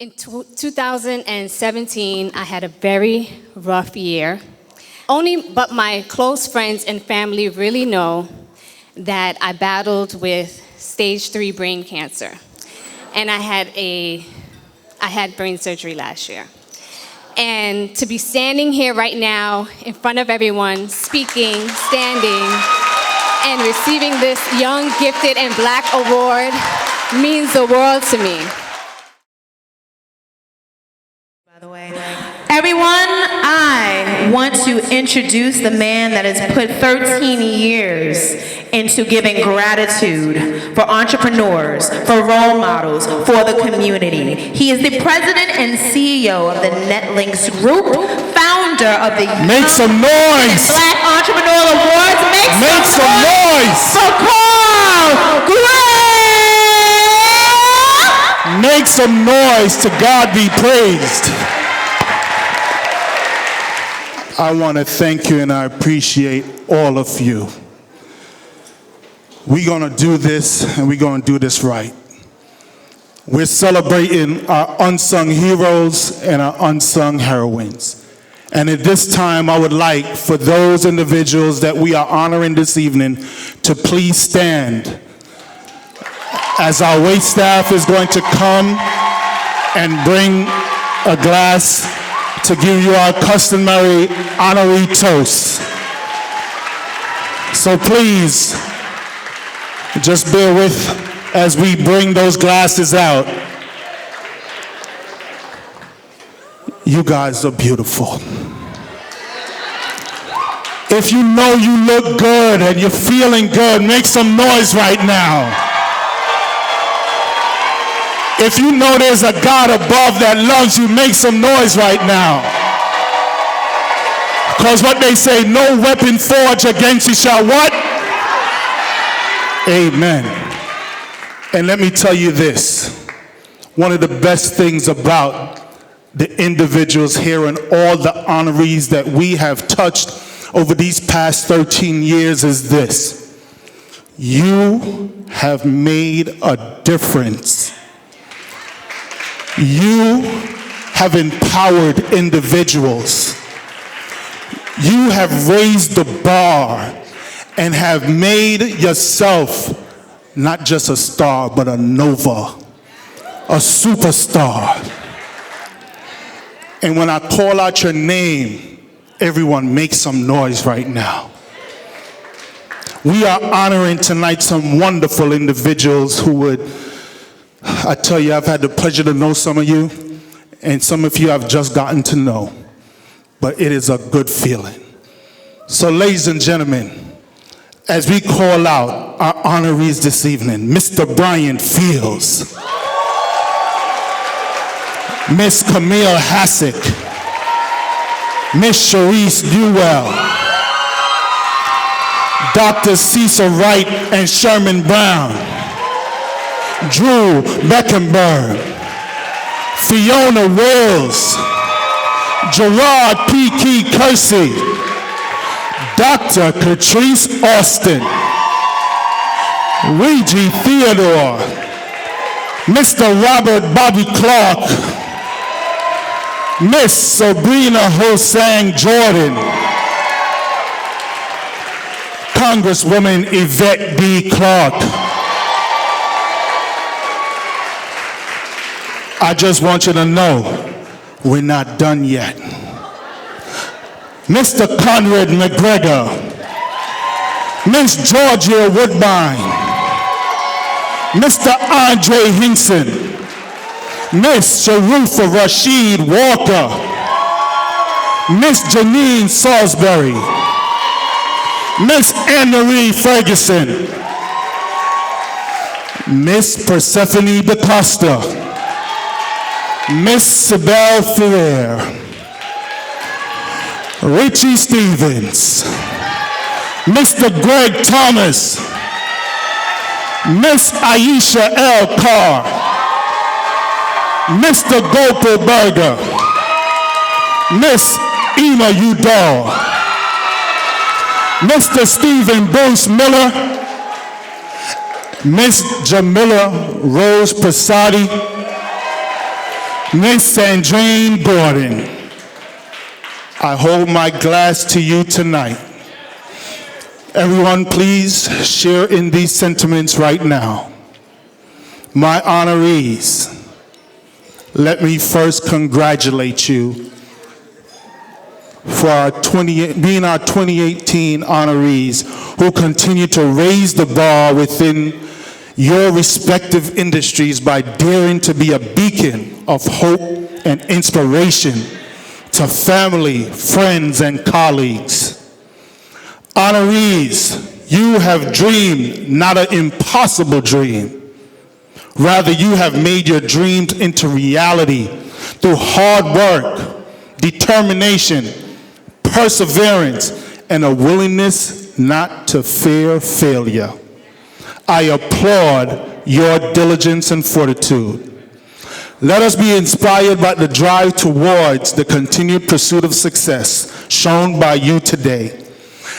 In 2017, I had a very rough year. Only but my close friends and family really know that I battled with stage 3 brain cancer. And I had brain surgery last year. And to be standing here right now in front of everyone, speaking, standing, and receiving this Young, Gifted, and Black award means the world to me. Everyone, I want to introduce the man that has put 13 years into giving gratitude for entrepreneurs, for role models, for the community. He is the president and CEO of the NetLinks Group, founder of the Make some noise! Black Entrepreneurial Awards. Make some noise! For Carl Graham! Make some noise. To God be praised. I want to thank you and I appreciate all of you. We're going to do this and we're going to do this right. We're celebrating our unsung heroes and our unsung heroines. And at this time, I would like for those individuals that we are honoring this evening to please stand as our wait staff is going to come and bring a glass to give you our customary honorary toast. So please, just bear with as we bring those glasses out. You guys are beautiful. If you know you look good and you're feeling good, make some noise right now. If you know there's a God above that loves you, make some noise right now. Because what they say, no weapon forged against you shall what? Amen. And let me tell you this. One of the best things about the individuals here and all the honorees that we have touched over these past 13 years is this. You have made a difference. You have empowered individuals. You have raised the bar and have made yourself not just a star, but a nova, a superstar. And when I call out your name, everyone make some noise right now. We are honoring tonight some wonderful individuals who would, I tell you, I've had the pleasure to know some of you, and some of you I've just gotten to know. But it is a good feeling. So ladies and gentlemen, as we call out our honorees this evening, Mr. Brian Fields, Miss Camille Hassick, Miss Sharice Newell, Dr. Cecil Wright and Sherman Brown, Drew Beckenberg, Fiona Wills, Gerard P. Key Kersey, Dr. Catrice Austin, Reggie Theodore, Mr. Robert Bobby Clark, Miss Sabrina Hosang Jordan, Congresswoman Yvette B. Clark. I just want you to know, we're not done yet. Mr. Conrad McGregor, Miss Georgia Woodbine, Mr. Andre Hinson, Miss Sharufa Rashid Walker, Miss Janine Salisbury, Miss Anne-Marie Ferguson, Miss Persephone DaCosta, Miss Sibel Ferrer, Richie Stevens, Mr. Greg Thomas, Miss Aisha L. Carr, Mr. Gopal Berger, Miss Ema Udall, Mr. Stephen Bruce Miller, Miss Jamila Rose Prasadi, Miss Sandrine Gordon, I hold my glass to you tonight. Everyone, please share in these sentiments right now. My honorees, let me first congratulate you for being our 2018 honorees who continue to raise the bar within your respective industries by daring to be a beacon of hope and inspiration to family, friends, and colleagues. Honorees, you have dreamed not an impossible dream. Rather, you have made your dreams into reality through hard work, determination, perseverance, and a willingness not to fear failure. I applaud your diligence and fortitude. Let us be inspired by the drive towards the continued pursuit of success shown by you today.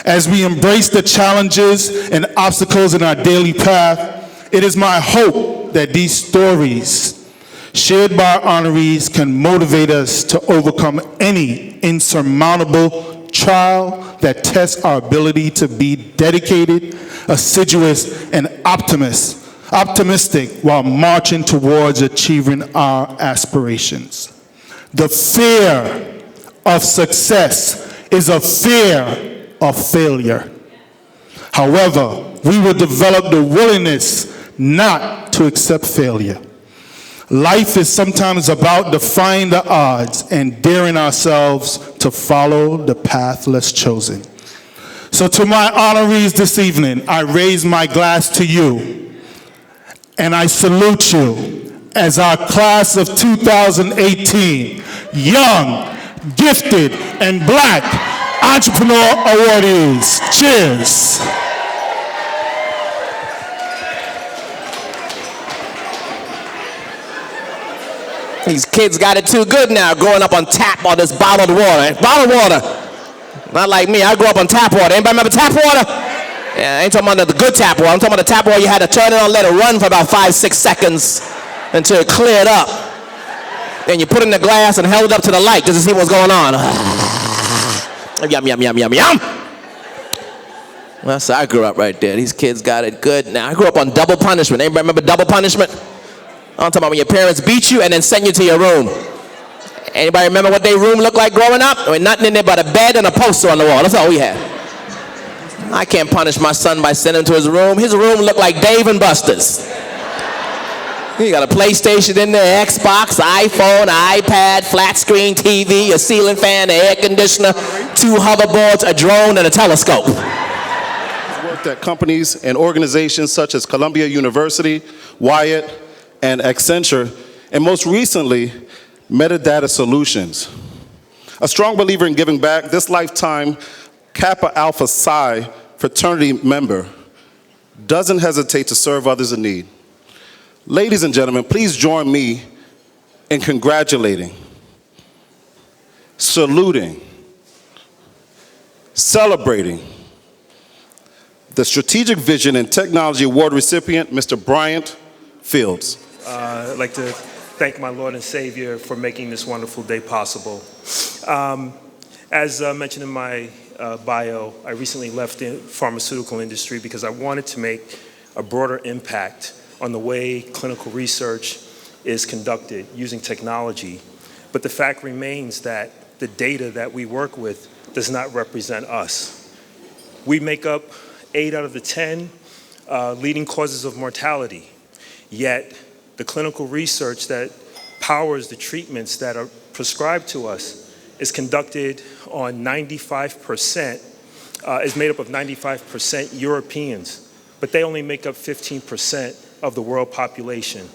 As we embrace the challenges and obstacles in our daily path, it is my hope that these stories shared by our honorees can motivate us to overcome any insurmountable trial that tests our ability to be dedicated, assiduous, and optimistic while marching towards achieving our aspirations. The fear of success is a fear of failure. However, we will develop the willingness not to accept failure. Life is sometimes about defying the odds and daring ourselves to follow the path less chosen. So to my honorees this evening, I raise my glass to you, and I salute you as our class of 2018 young, gifted, and black entrepreneur awardees. Cheers. These kids got it too good now, growing up on tap on this bottled water. Bottled water. Not like me, I grew up on tap water. Anybody remember tap water? Yeah, I ain't talking about the good tap water. I'm talking about the tap water you had to turn it on, let it run for about 5-6 seconds until it cleared up. Then you put it in the glass and held it up to the light just to see what's going on. Yum, yum, yum, yum, yum. Well, so I grew up right there. These kids got it good now. I grew up on double punishment. Anybody remember double punishment? I'm talking about when your parents beat you and then send you to your room. Anybody remember what their room looked like growing up? There was nothing in there but a bed and a poster on the wall. That's all we had. I can't punish my son by sending him to his room. His room looked like Dave and Buster's. You got a PlayStation in there, Xbox, iPhone, iPad, flat screen TV, a ceiling fan, an air conditioner, 2 hoverboards, a drone, and a telescope. He's worked at companies and organizations such as Columbia University, Wyatt, and Accenture, and most recently, Metadata Solutions. A strong believer in giving back, this lifetime Kappa Alpha Psi fraternity member doesn't hesitate to serve others in need. Ladies and gentlemen, please join me in congratulating, saluting, celebrating the Strategic Vision and Technology Award recipient, Mr. Bryant Fields. I'd like to thank my Lord and Savior for making this wonderful day possible. As mentioned in my bio, I recently left the pharmaceutical industry because I wanted to make a broader impact on the way clinical research is conducted using technology. But the fact remains that the data that we work with does not represent us. We make up 8 out of the 10 leading causes of mortality, yet the clinical research that powers the treatments that are prescribed to us is conducted on 95%, is made up of 95% Europeans, but they only make up 15% of the world population.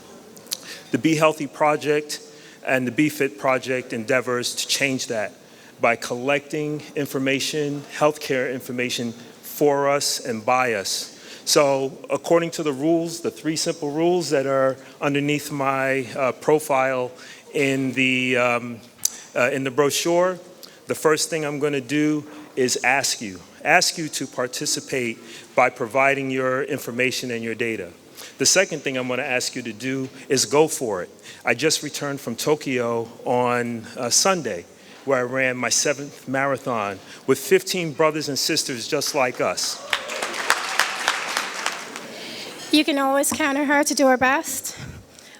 The Be Healthy Project and the Be Fit Project endeavors to change that by collecting information, healthcare information for us and by us. So according to the rules, the 3 simple rules that are underneath my profile in the brochure, the first thing I'm going to do is ask you to participate by providing your information and your data. The second thing I'm going to ask you to do is go for it. I just returned from Tokyo on Sunday, where I ran my 7th marathon with 15 brothers and sisters just like us. You can always count on her to do her best,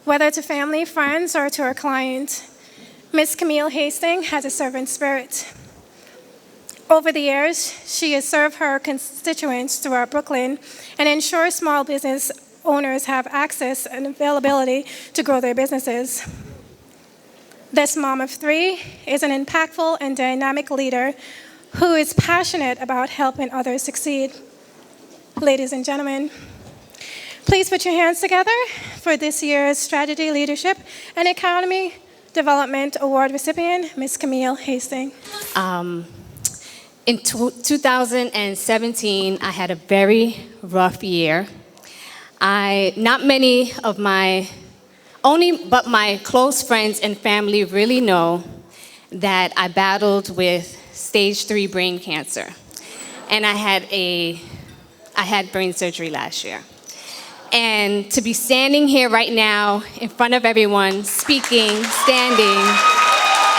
whether to family, friends, or to her client. Miss Camille Hastings has a servant spirit. Over the years, she has served her constituents throughout Brooklyn and ensures small business owners have access and availability to grow their businesses. This mom of 3 is an impactful and dynamic leader who is passionate about helping others succeed. Ladies and gentlemen, please put your hands together for this year's Strategy, Leadership, and Economy Development Award recipient, Ms. Camille Hastings. In 2017, I had a very rough year. Not many of my close friends and family really know that I battled with stage 3 brain cancer. And I had brain surgery last year. And to be standing here right now in front of everyone, speaking, standing,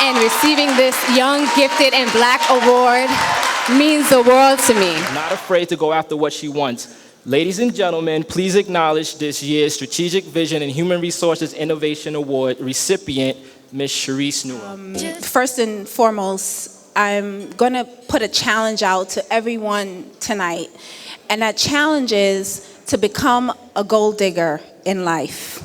and receiving this Young, Gifted, and Black award means the world to me. Not afraid to go after what she wants. Ladies and gentlemen, please acknowledge this year's Strategic Vision and Human Resources Innovation Award recipient, Ms. Sharice Newell. First and foremost, I'm going to put a challenge out to everyone tonight. And that challenge is to become a gold digger in life.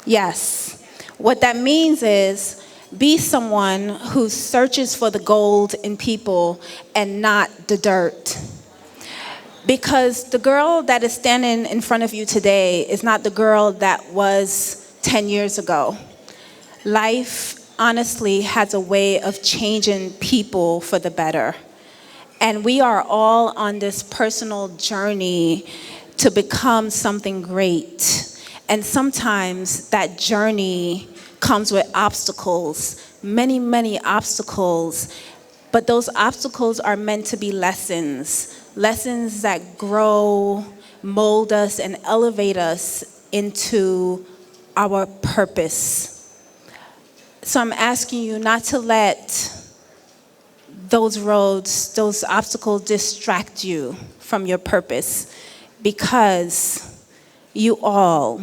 Yes. What that means is be someone who searches for the gold in people and not the dirt. Because the girl that is standing in front of you today is not the girl that was 10 years ago. Life, honestly, has a way of changing people for the better. And we are all on this personal journey to become something great. And sometimes that journey comes with obstacles, many, many obstacles. But those obstacles are meant to be lessons that grow, mold us, and elevate us into our purpose. So I'm asking you not to let those roads, those obstacles distract you from your purpose, because you all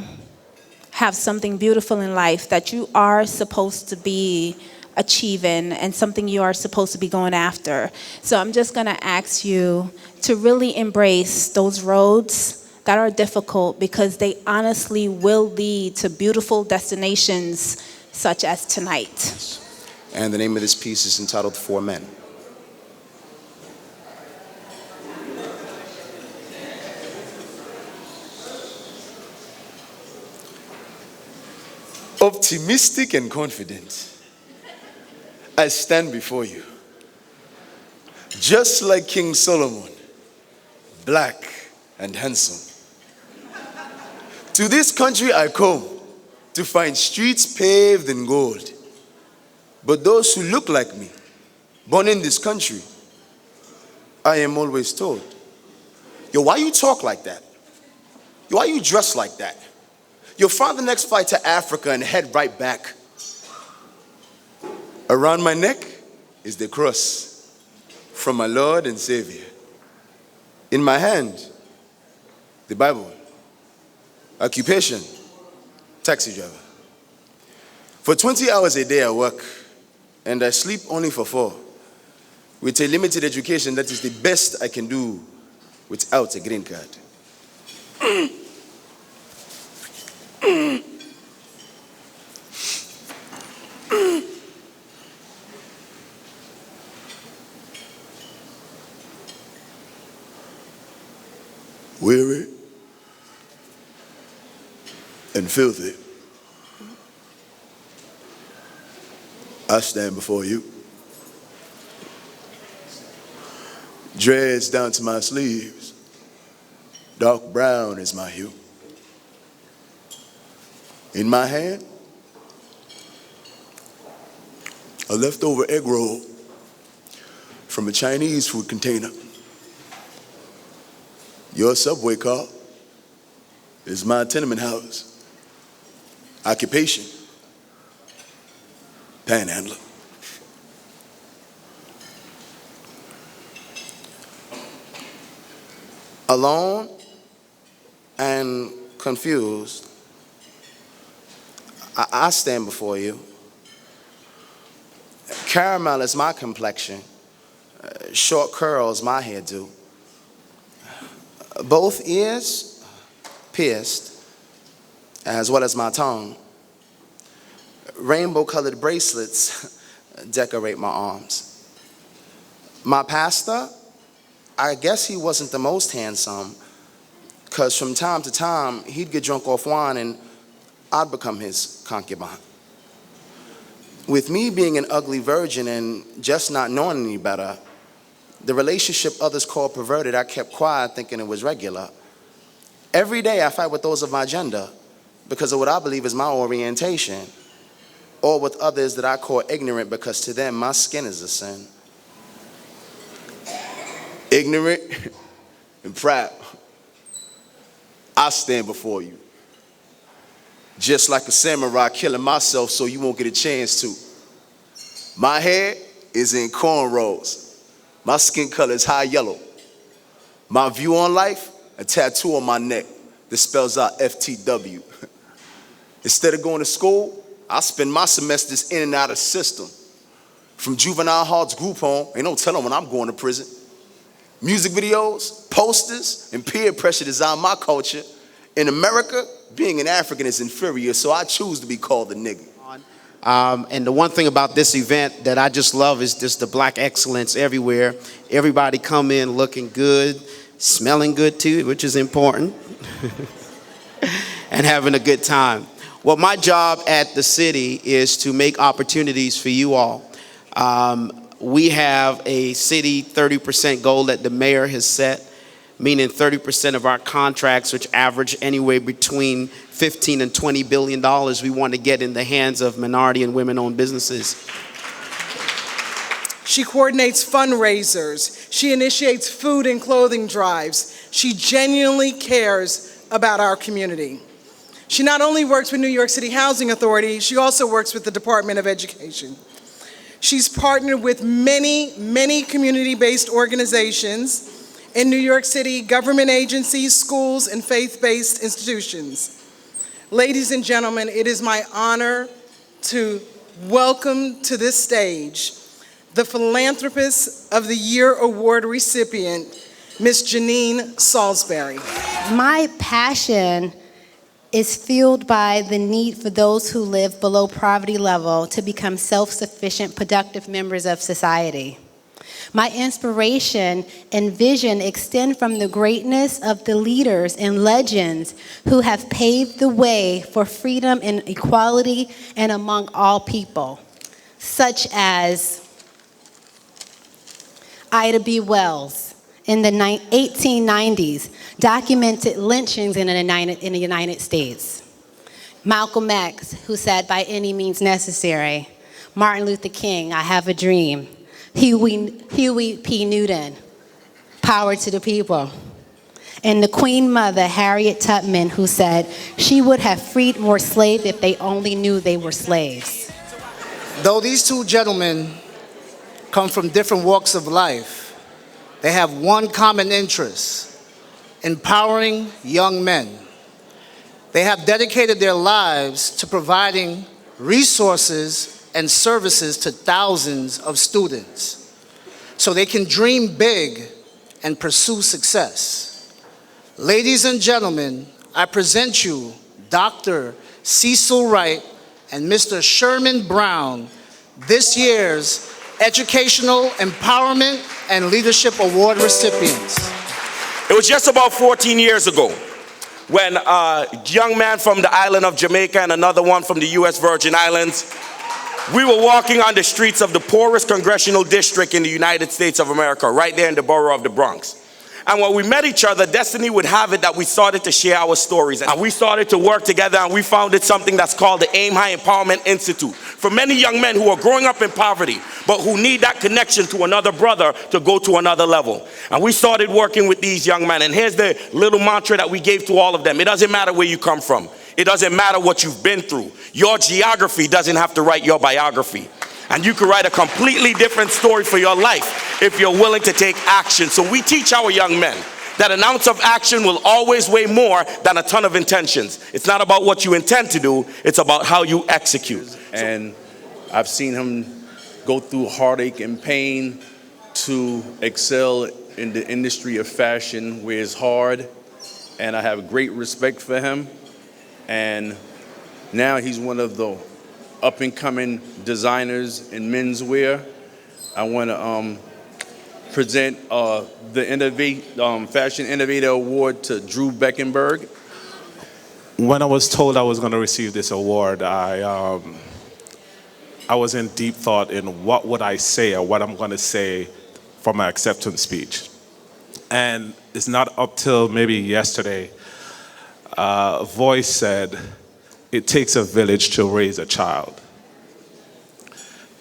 have something beautiful in life that you are supposed to be achieving and something you are supposed to be going after. So I'm just going to ask you to really embrace those roads that are difficult, because they honestly will lead to beautiful destinations such as tonight. And the name of this piece is entitled For Men. Optimistic and confident, I stand before you, just like King Solomon, black and handsome. To this country I come to find streets paved in gold. But those who look like me, born in this country, I am always told, yo, why you talk like that? Yo, why you dress like that? You'll find the next flight to Africa and head right back. Around my neck is the cross from my Lord and Savior. In my hand, the Bible. Occupation, taxi driver. For 20 hours a day I work, and I sleep only for 4. With a limited education, that is the best I can do without a green card. Weary and filthy, I stand before you. Dreads down to my sleeves, dark brown is my hue. In my hand, a leftover egg roll from a Chinese food container. Your subway car is my tenement house. Occupation, panhandler. Alone and confused, I stand before you. Caramel is my complexion. Short curls my hairdo. Both ears pierced, as well as my tongue. Rainbow-colored bracelets decorate my arms. My pastor, I guess he wasn't the most handsome, because from time to time, he'd get drunk off wine and I'd become his concubine. With me being an ugly virgin and just not knowing any better, the relationship others call perverted, I kept quiet thinking it was regular. Every day I fight with those of my gender because of what I believe is my orientation, or with others that I call ignorant because to them my skin is a sin. Ignorant and proud, I stand before you. Just like a samurai killing myself so you won't get a chance to. My hair is in cornrows. My skin color is high yellow. My view on life, a tattoo on my neck that spells out FTW. Instead of going to school, I spend my semesters in and out of the system. From juvenile hall to group home, ain't no telling when I'm going to prison. Music videos, posters, and peer pressure design my culture. In America, being an African is inferior, so I choose to be called a nigga. And the one thing about this event that I just love is just the black excellence everywhere. Everybody come in looking good, smelling good too, which is important, and having a good time. Well, my job at the city is to make opportunities for you all. We have a city 30% goal that the mayor has set, meaning 30% of our contracts, which average anywhere between 15 and $20 billion, we want to get in the hands of minority and women-owned businesses. She coordinates fundraisers. She initiates food and clothing drives. She genuinely cares about our community. She not only works with New York City Housing Authority, she also works with the Department of Education. She's partnered with many community-based organizations in New York City, government agencies, schools, and faith-based institutions. Ladies and gentlemen, it is my honor to welcome to this stage the Philanthropist of the Year Award recipient, Ms. Janine Salisbury. My passion is fueled by the need for those who live below poverty level to become self-sufficient, productive members of society. My inspiration and vision extend from the greatness of the leaders and legends who have paved the way for freedom and equality and among all people, such as Ida B. Wells in the 1890s, documented lynchings in the United States. Malcolm X, who said, "By any means necessary." Martin Luther King, "I have a dream." Huey P. Newton, "Power to the people." And the Queen Mother, Harriet Tubman, who said she would have freed more slaves if they only knew they were slaves. Though these two gentlemen come from different walks of life, they have one common interest: empowering young men. They have dedicated their lives to providing resources and services to thousands of students so they can dream big and pursue success. Ladies and gentlemen, I present you Dr. Cecil Wright and Mr. Sherman Brown, this year's Educational Empowerment and Leadership Award recipients. It was just about 14 years ago when a young man from the island of Jamaica and another one from the U.S. Virgin Islands, we were walking on the streets of the poorest congressional district in the United States of America, right there in the borough of the Bronx. And when we met each other, destiny would have it that we started to share our stories. And we started to work together, and we founded something that's called the Aim High Empowerment Institute. For many young men who are growing up in poverty, but who need that connection to another brother to go to another level. And we started working with these young men. And here's the little mantra that we gave to all of them. It doesn't matter where you come from. It doesn't matter what you've been through. Your geography doesn't have to write your biography. And you can write a completely different story for your life if you're willing to take action. So we teach our young men that an ounce of action will always weigh more than a ton of intentions. It's not about what you intend to do, it's about how you execute. And I've seen him go through heartache and pain to excel in the industry of fashion, where it's hard. And I have great respect for him. And now he's one of the up-and-coming designers in menswear. I want to present the Fashion Innovator Award to Drew Beckenberg. When I was told I was going to receive this award, I was in deep thought in what would I say or what I'm going to say for my acceptance speech. And it's not up till maybe yesterday, a voice said, "It takes a village to raise a child."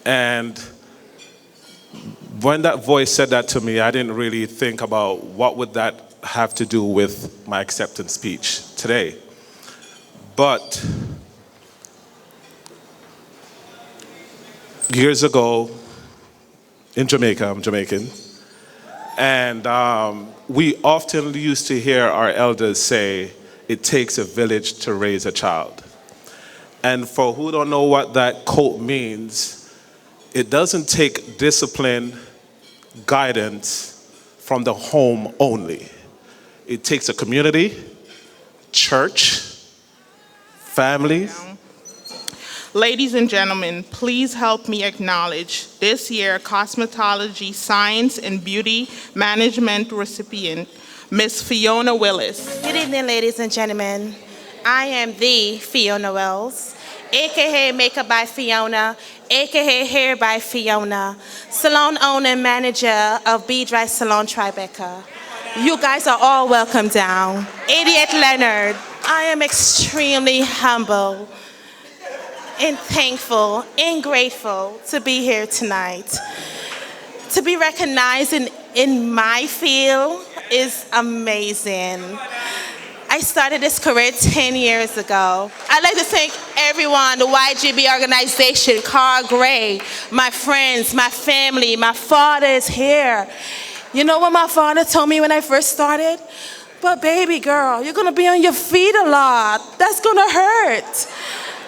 And when that voice said that to me, I didn't really think about what would that have to do with my acceptance speech today. But years ago in Jamaica, I'm Jamaican, and we often used to hear our elders say, "It takes a village to raise a child." And for who don't know what that quote means, it doesn't take discipline, guidance from the home only. It takes a community, church, families. Ladies and gentlemen, please help me acknowledge this year Cosmetology Science and Beauty Management recipient, Miss Fiona Willis. Good evening, ladies and gentlemen. I am the Fiona Wells, aka Makeup by Fiona, aka Hair by Fiona, salon owner and manager of B Dry Salon Tribeca. You guys are all welcome down. Idiot Leonard, I am extremely humble and thankful and grateful to be here tonight. To be recognized in my field is amazing. I started this career 10 years ago. I'd like to thank everyone, the YGB organization, Carl Gray, my friends, my family, my father is here. You know what my father told me when I first started? But baby girl, you're gonna be on your feet a lot. That's gonna hurt.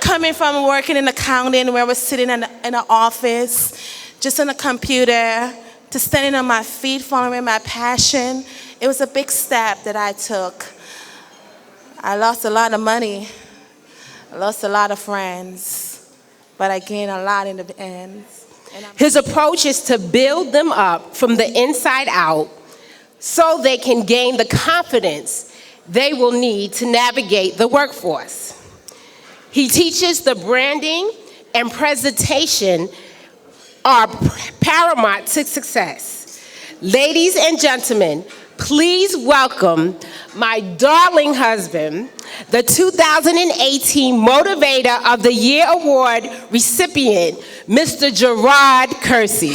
Coming from working in accounting where I was sitting in an office, just on a computer, to standing on my feet, following my passion, it was a big step that I took. I lost a lot of money. I lost a lot of friends, but I gained a lot in the end. His approach is to build them up from the inside out so they can gain the confidence they will need to navigate the workforce. He teaches the branding and presentation are paramount to success. Ladies and gentlemen, please welcome my darling husband, the 2018 Motivator of the Year Award recipient, Mr. Gerard Kersey.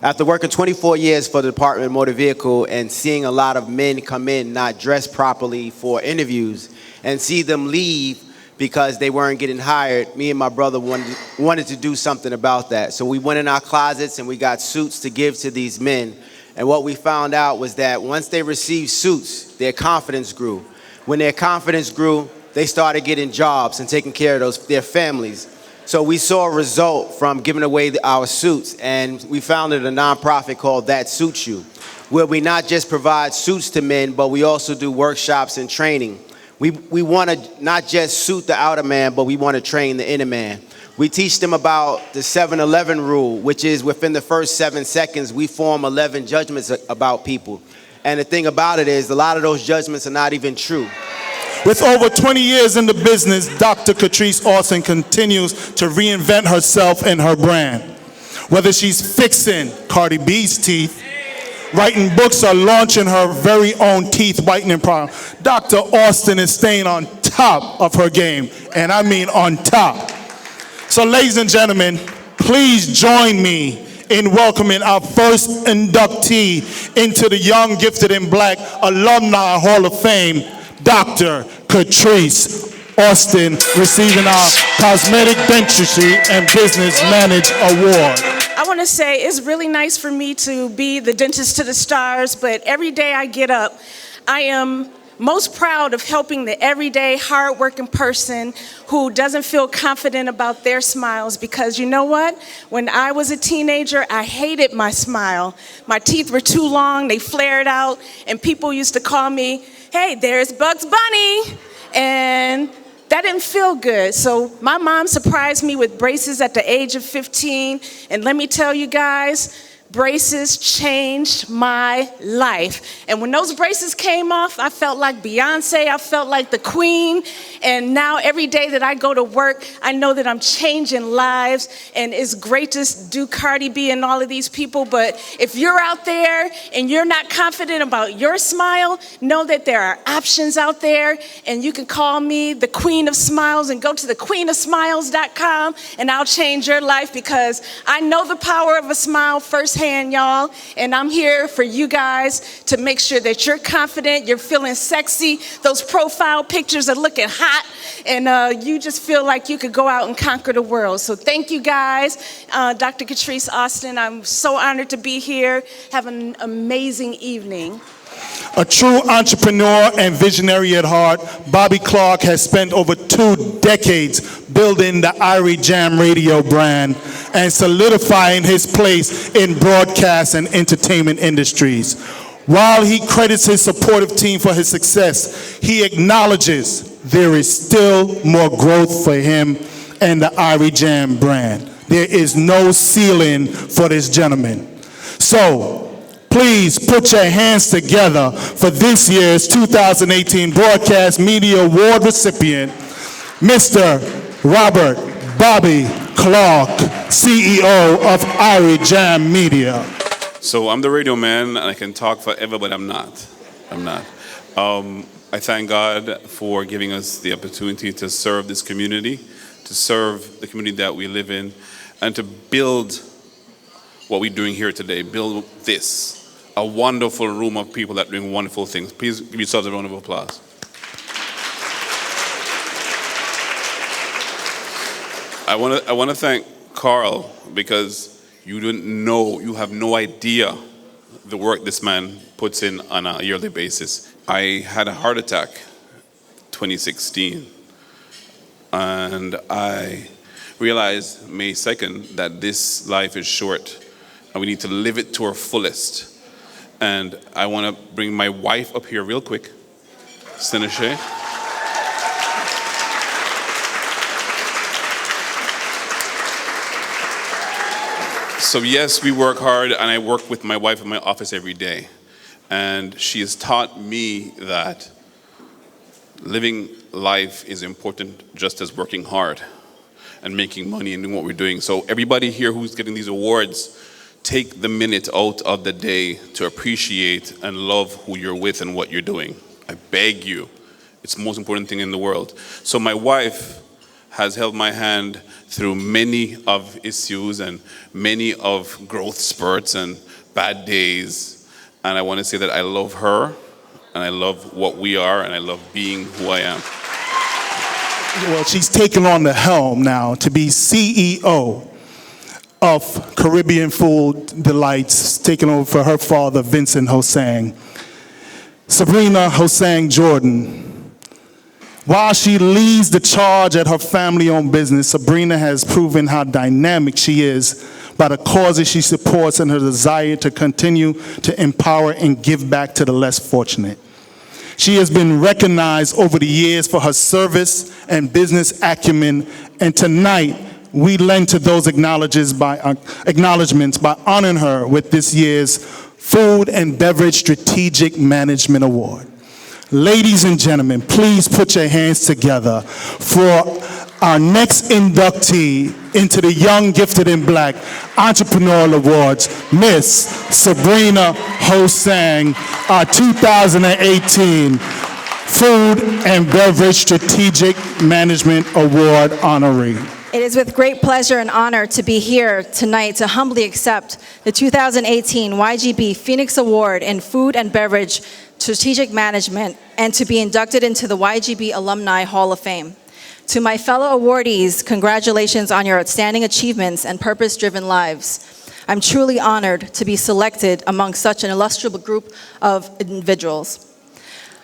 After working 24 years for the Department of Motor Vehicle and seeing a lot of men come in not dressed properly for interviews and see them leave because they weren't getting hired, me and my brother wanted to do something about that. So we went in our closets and we got suits to give to these men. And what we found out was that once they received suits, their confidence grew. When their confidence grew, they started getting jobs and taking care of their families. So we saw a result from giving away our suits, and we founded a nonprofit called That Suits You, where we not just provide suits to men, but we also do workshops and training. We want to not just suit the outer man, but we want to train the inner man. We teach them about the 7-11 rule, which is within the first 7 seconds, we form 11 judgments about people. And the thing about it is, a lot of those judgments are not even true. With over 20 years in the business, Dr. Catrice Austin continues to reinvent herself and her brand. Whether she's fixing Cardi B's teeth, writing books or launching her very own teeth whitening product. Dr. Austin is staying on top of her game, and I mean on top. So ladies and gentlemen, please join me in welcoming our first inductee into the Young, Gifted, and Black Alumni Hall of Fame, Dr. Catrice Austin, receiving our Cosmetic Dentistry and Business Manage Award. I want to say it's really nice for me to be the dentist to the stars, but every day I get up, I am most proud of helping the everyday, hardworking person who doesn't feel confident about their smiles, because you know what? When I was a teenager, I hated my smile. My teeth were too long, they flared out, and people used to call me, "Hey, there's Bugs Bunny," and that didn't feel good. So my mom surprised me with braces at the age of 15, and let me tell you guys, braces changed my life. And when those braces came off, I felt like Beyonce, I felt like the queen. And now every day that I go to work, I know that I'm changing lives. And it's great to do Cardi B and all of these people, but if you're out there and you're not confident about your smile, know that there are options out there, and you can call me the Queen of Smiles and go to thequeenofsmiles.com, and I'll change your life, because I know the power of a smile firsthand, y'all, and I'm here for you guys to make sure that you're confident, you're feeling sexy, those profile pictures are looking hot, and you just feel like you could go out and conquer the world. So thank you guys. Dr. Catrice Austin, I'm so honored to be here. Have an amazing evening. A true entrepreneur and visionary at heart, Bobby Clark has spent over 2 decades building the Irie Jam radio brand and solidifying his place in broadcast and entertainment industries. While he credits his supportive team for his success, he acknowledges there is still more growth for him and the Irie Jam brand. There is no ceiling for this gentleman. So, please put your hands together for this year's 2018 Broadcast Media Award recipient, Mr. Robert Bobby Clark, CEO of Irie Jam Media. So I'm the radio man, and I can talk forever, but I'm not. I thank God for giving us the opportunity to serve this community, to serve the community that we live in, and to build what we're doing here today, build this. A wonderful room of people that are doing wonderful things. Please give yourselves a round of applause. I want to thank Carl, because you have no idea the work this man puts in on a yearly basis. I had a heart attack 2016, and I realized May 2nd that this life is short and we need to live it to our fullest. And I want to bring my wife up here real quick, Seneshe. So yes, we work hard, and I work with my wife in my office every day. And she has taught me that living life is important just as working hard and making money and doing what we're doing. So everybody here who's getting these awards, take the minute out of the day to appreciate and love who you're with and what you're doing. I beg you. It's the most important thing in the world. So my wife has held my hand through many of issues and many of growth spurts and bad days. And I want to say that I love her, and I love what we are, and I love being who I am. Well, she's taken on the helm now to be CEO of Caribbean Food Delights, taking over for her father, Vincent Hosang. Sabrina Hosang Jordan. While she leads the charge at her family-owned business, Sabrina has proven how dynamic she is by the causes she supports and her desire to continue to empower and give back to the less fortunate. She has been recognized over the years for her service and business acumen, and tonight, we lend to those acknowledgements by honoring her with this year's Food and Beverage Strategic Management Award. Ladies and gentlemen, please put your hands together for our next inductee into the Young Gifted and Black Entrepreneurial Awards, Miss Sabrina Hosang, our 2018 Food and Beverage Strategic Management Award honoree. It is with great pleasure and honor to be here tonight to humbly accept the 2018 YGB Phoenix Award in Food and Beverage Strategic Management and to be inducted into the YGB Alumni Hall of Fame. To my fellow awardees, congratulations on your outstanding achievements and purpose-driven lives. I'm truly honored to be selected among such an illustrious group of individuals.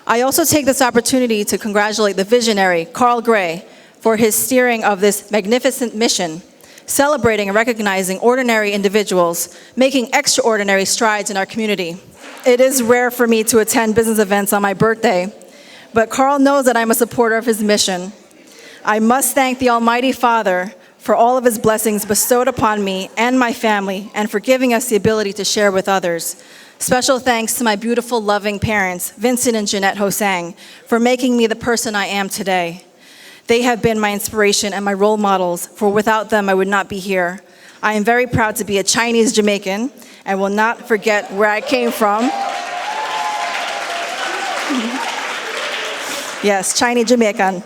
I also take this opportunity to congratulate the visionary, Carl Gray, for his steering of this magnificent mission, celebrating and recognizing ordinary individuals, making extraordinary strides in our community. It is rare for me to attend business events on my birthday, but Carl knows that I'm a supporter of his mission. I must thank the Almighty Father for all of his blessings bestowed upon me and my family and for giving us the ability to share with others. Special thanks to my beautiful, loving parents, Vincent and Jeanette Hosang, for making me the person I am today. They have been my inspiration and my role models, for without them I would not be here. I am very proud to be a Chinese Jamaican and will not forget where I came from. Yes, Chinese Jamaican.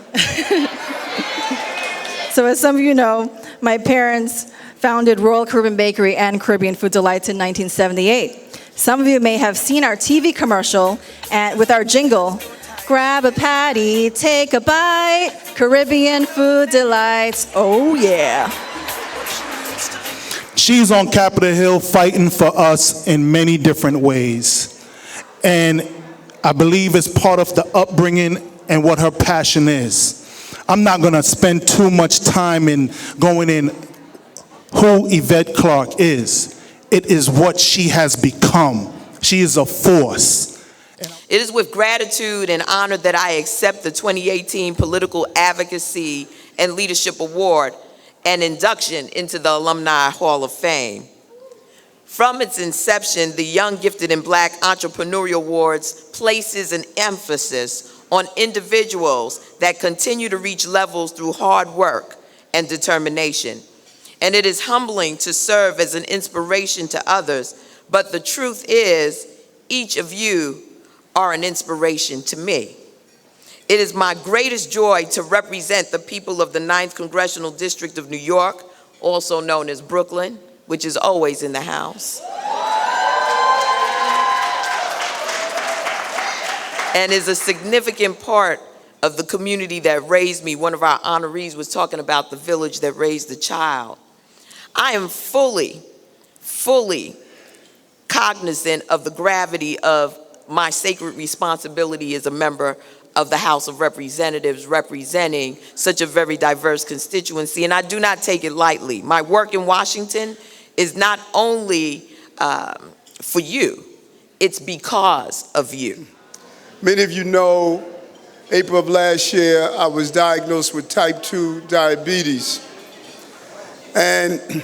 So as some of you know, my parents founded Royal Caribbean Bakery and Caribbean Food Delights in 1978. Some of you may have seen our TV commercial and with our jingle, grab a patty, take a bite, Caribbean Food Delights, oh yeah. She's on Capitol Hill fighting for us in many different ways. And I believe it's part of the upbringing and what her passion is. I'm not going to spend too much time in going in who Yvette Clarke is. It is what she has become. She is a force. It is with gratitude and honor that I accept the 2018 Political Advocacy and Leadership Award and induction into the Alumni Hall of Fame. From its inception, the Young Gifted and Black Entrepreneurial Awards places an emphasis on individuals that continue to reach levels through hard work and determination. And it is humbling to serve as an inspiration to others, but the truth is, each of you are an inspiration to me. It is my greatest joy to represent the people of the 9th Congressional District of New York, also known as Brooklyn, which is always in the house, and is a significant part of the community that raised me. One of our honorees was talking about the village that raised the child. I am fully cognizant of the gravity of my sacred responsibility as a member of the House of Representatives representing such a very diverse constituency, and I do not take it lightly. My work in Washington is not only for you, it's because of you. Many of you know, April of last year, I was diagnosed with type 2 diabetes. And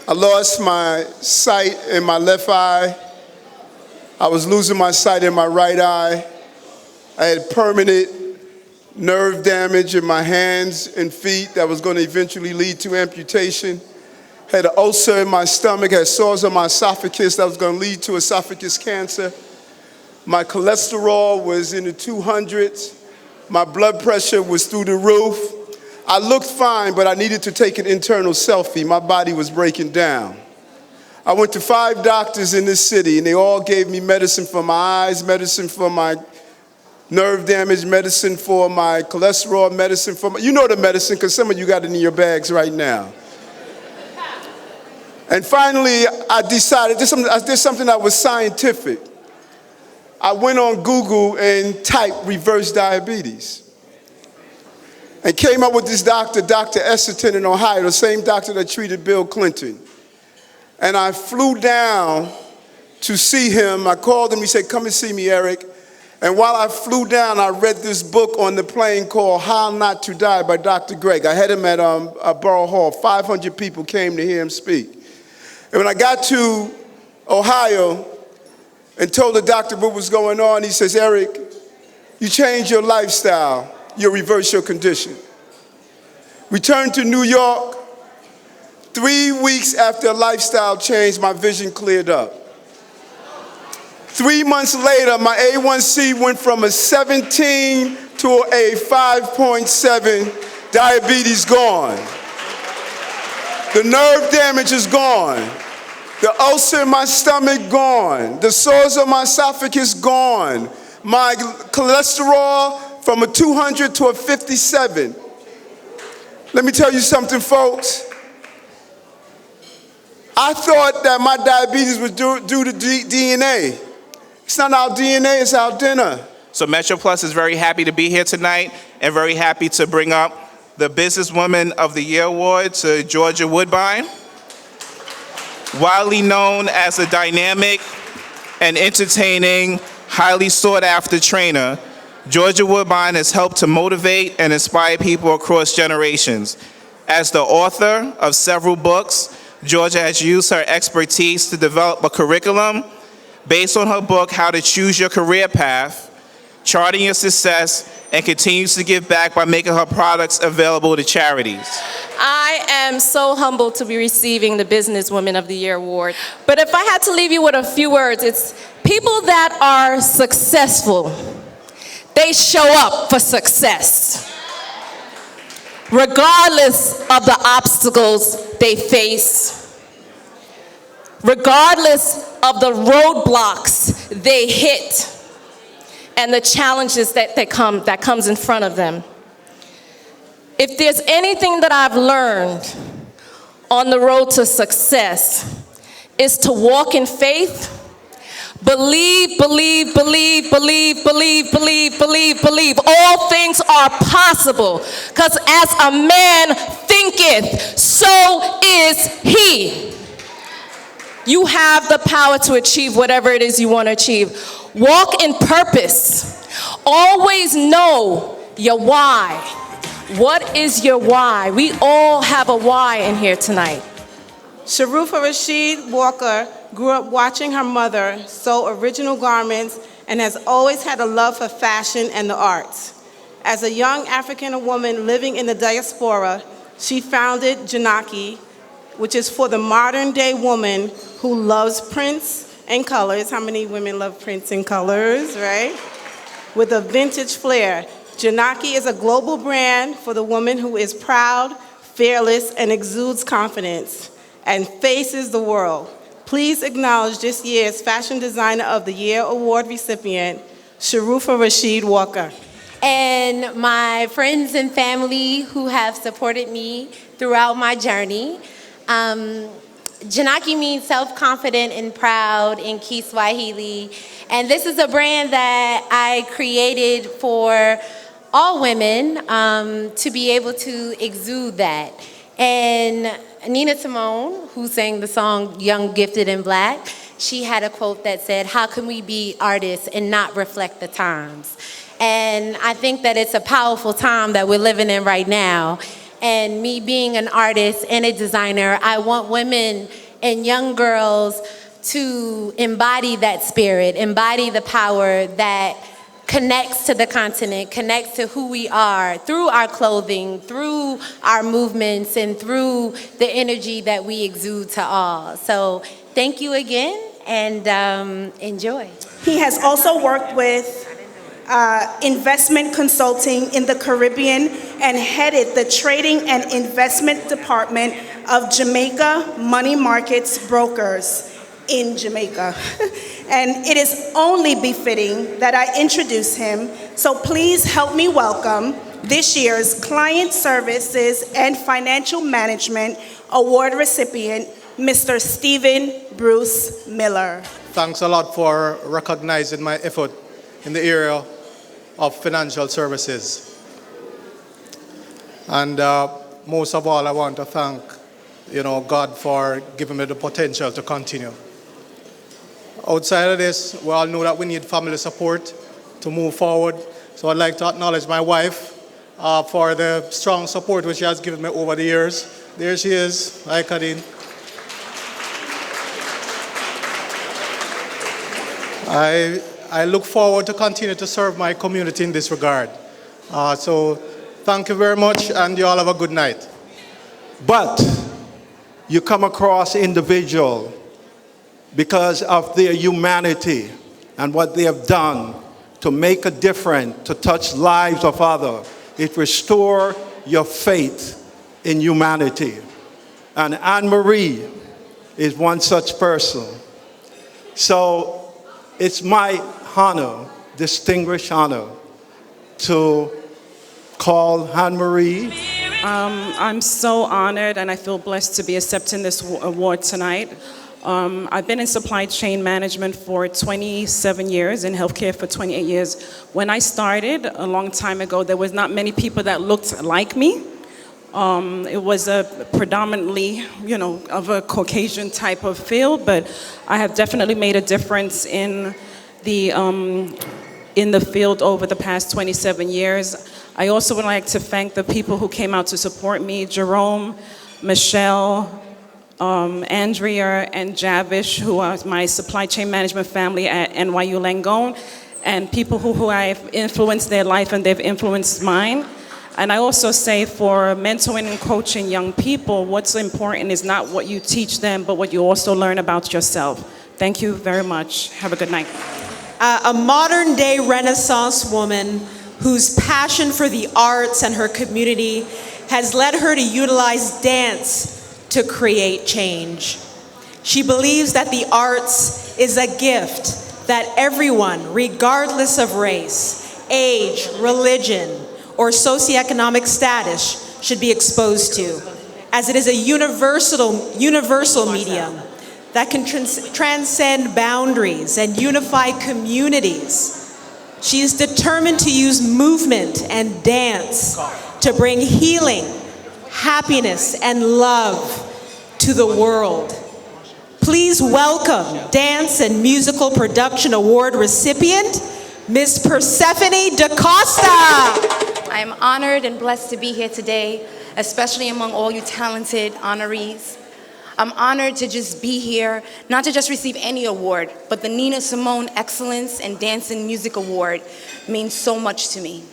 I lost my sight in my left eye. I was losing my sight in my right eye. I had permanent nerve damage in my hands and feet that was going to eventually lead to amputation. Had an ulcer in my stomach, had sores on my esophagus that was going to lead to esophagus cancer. My cholesterol was in the 200s. My blood pressure was through the roof. I looked fine, but I needed to take an internal selfie. My body was breaking down. I went to 5 doctors in this city, and they all gave me medicine for my eyes, medicine for my nerve damage, medicine for my cholesterol, medicine for my, you know the medicine, because some of you got it in your bags right now. And finally, I decided I did something that was scientific. I went on Google and typed reverse diabetes and came up with this doctor, Dr. Esserton in Ohio, the same doctor that treated Bill Clinton. And I flew down to see him. I called him. He said, come and see me, Eric. And while I flew down, I read this book on the plane called How Not to Die by Dr. Gregg. I had him at Borough Hall. 500 people came to hear him speak. And when I got to Ohio and told the doctor what was going on, he says, Eric, you change your lifestyle, you'll reverse your condition. Returned to New York. 3 weeks after a lifestyle change, my vision cleared up. 3 months later, my A1C went from a 17 to a 5.7. Diabetes gone. The nerve damage is gone. The ulcer in my stomach gone. The sores on my esophagus gone. My cholesterol from a 200 to a 57. Let me tell you something, folks. I thought that my diabetes was due to DNA. It's not our DNA, it's our dinner. So Metro Plus is very happy to be here tonight and very happy to bring up the Businesswoman of the Year Award to Georgia Woodbine. Widely known as a dynamic and entertaining, highly sought after trainer, Georgia Woodbine has helped to motivate and inspire people across generations. As the author of several books, Georgia has used her expertise to develop a curriculum based on her book, How to Choose Your Career Path, charting your success, and continues to give back by making her products available to charities. I am so humbled to be receiving the Businesswoman of the Year Award. But if I had to leave you with a few words, it's people that are successful, they show up for success. Regardless of the obstacles they face, regardless of the roadblocks they hit, and the challenges that comes in front of them. If there's anything that I've learned on the road to success, is to walk in faith, believe. All things are possible, because as a man thinketh, so is he. You have the power to achieve whatever it is you want to achieve. Walk in purpose. Always know your why. What is your why? We all have a why in here tonight. Sharufa Rashid Walker grew up watching her mother sew original garments and has always had a love for fashion and the arts. As a young African woman living in the diaspora, she founded Janaki, which is for the modern day woman who loves prints and colors. How many women love prints and colors, right? With a vintage flair. Janaki is a global brand for the woman who is proud, fearless, and exudes confidence and faces the world. Please acknowledge this year's Fashion Designer of the Year Award recipient, Sharufa Rashid Walker. And my friends and family who have supported me throughout my journey. Janaki means self-confident and proud in Kiswahili. And this is a brand that I created for all women to be able to exude that. And Nina Simone, who sang the song Young, Gifted, and Black, she had a quote that said, "How can we be artists and not reflect the times?" And I think that it's a powerful time that we're living in right now. And me being an artist and a designer, I want women and young girls to embody that spirit, embody the power that connects to the continent, connects to who we are through our clothing, through our movements, and through the energy that we exude to all. So thank you again, and enjoy. He has also worked with investment consulting in the Caribbean and headed the trading and investment department of Jamaica Money Markets Brokers in Jamaica. And it is only befitting that I introduce him, so please help me welcome this year's Client Services and Financial Management Award recipient, Mr. Stephen Bruce Miller. Thanks a lot for recognizing my effort in the area of financial services. And most of all, I want to thank, God for giving me the potential to continue. Outside of this, we all know that we need family support to move forward. So I'd like to acknowledge my wife for the strong support which she has given me over the years. There she is. Hi, Kadeen. I look forward to continue to serve my community in this regard. So Thank you very much, and you all have a good night. But you come across individual because of their humanity and what they have done to make a difference, to touch lives of others. It restores your faith in humanity. And Anne-Marie is one such person. So it's my honor, distinguished honor, to call Anne-Marie. I'm so honored and I feel blessed to be accepting this award tonight. I've been in supply chain management for 27 years, in healthcare for 28 years. When I started a long time ago, there was not many people that looked like me. It was a predominantly, of a Caucasian type of field, but I have definitely made a difference in the field over the past 27 years. I also would like to thank the people who came out to support me, Jerome, Michelle, Andrea, and Javish, who are my supply chain management family at NYU Langone, and people who I've influenced their life and they've influenced mine. And I also say for mentoring and coaching young people, what's important is not what you teach them, but what you also learn about yourself. Thank you very much. Have a good night. A modern day Renaissance woman whose passion for the arts and her community has led her to utilize dance to create change. She believes that the arts is a gift that everyone, regardless of race, age, religion, or socioeconomic status, should be exposed to, as it is a universal medium that can transcend boundaries and unify communities. She is determined to use movement and dance to bring healing, happiness, and love to the world. Please welcome Dance and Musical Production Award recipient, Ms. Persephone DaCosta. I am honored and blessed to be here today, especially among all you talented honorees. I'm honored to just be here, not to just receive any award, but the Nina Simone Excellence in Dance and Music Award means so much to me.